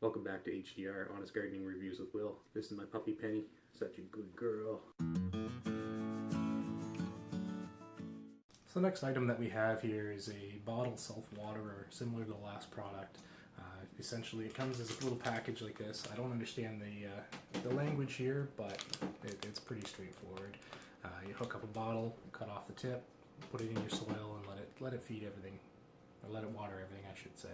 Welcome back to HDR, Honest Gardening Reviews with Will. This is my puppy Penny, such a good girl. So the next item that we have here is a bottle self-waterer, similar to the last product. Essentially it comes as a little package like this. I don't understand the language here, but it's pretty straightforward. You hook up a bottle, cut off the tip, put it in your soil and let it feed everything, or let it water everything I should say.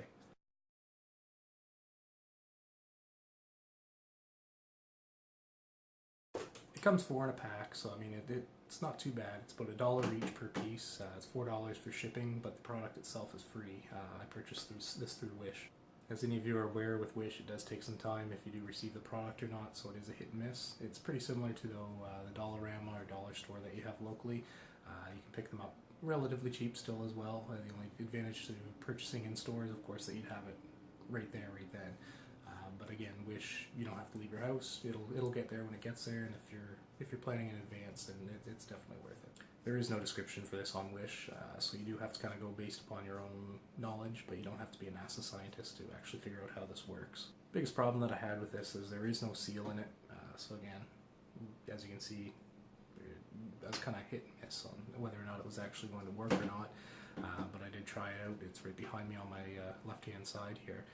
It comes four in a pack, so I mean it's not too bad. It's about $1 each per piece. It's $4 for shipping, but the product itself is free. I purchased this through Wish. As any of you are aware, with Wish it does take some time if you do receive the product or not, so it is a hit and miss. It's pretty similar to the Dollarama or dollar store that you have locally. You can pick them up relatively cheap still as well. The only advantage to purchasing in stores, of course, that you'd have it right there, right then. But again, Wish, you don't have to leave your house. It'll get there when it gets there, and if you're planning in advance, then it's definitely worth it. There is no description for this on Wish, so you do have to kind of go based upon your own knowledge, but you don't have to be a NASA scientist to actually figure out how this works. Biggest problem that I had with this is there is no seal in it. So again, as you can see, I was kind of hit and miss on whether or not it was actually going to work or not. But I did try it out. It's right behind me on my left-hand side here.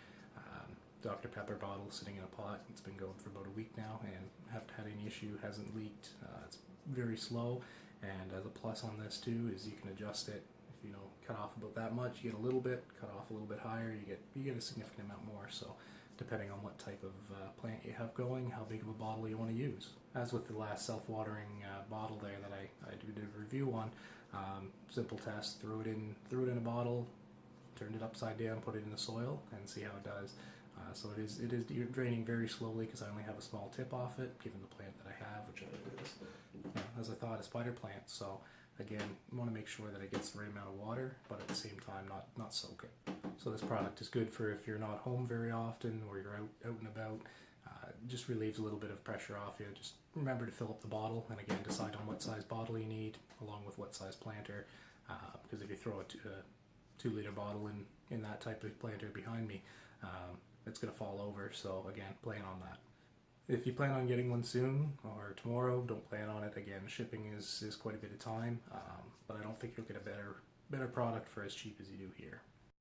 Dr. Pepper bottle sitting in a pot. It's been going for about a week now and haven't had any issue, hasn't leaked. It's very slow, and as a plus on this too is you can adjust it. If you cut off about that much, you get a little bit, cut off a little bit higher, you get a significant amount more. So depending on what type of plant you have going, how big of a bottle you want to use. As with the last self-watering bottle there that I did a review on, simple test, threw it in a bottle, turned it upside down, put it in the soil, and see how it does. So it is draining very slowly because I only have a small tip off it, given the plant that I have, which is, as I thought, a spider plant. So again, you want to make sure that it gets the right amount of water, but at the same time not soak it. So this product is good for if you're not home very often or you're out and about. Just relieves a little bit of pressure off you. Just remember to fill up the bottle, and again, decide on what size bottle you need, along with what size planter. Because if you throw a 2-liter bottle in that type of planter behind me, it's going to fall over. So again, plan on that. If you plan on getting one soon or tomorrow, don't plan on it. Again, shipping is quite a bit of time, but I don't think you'll get a better product for as cheap as you do here.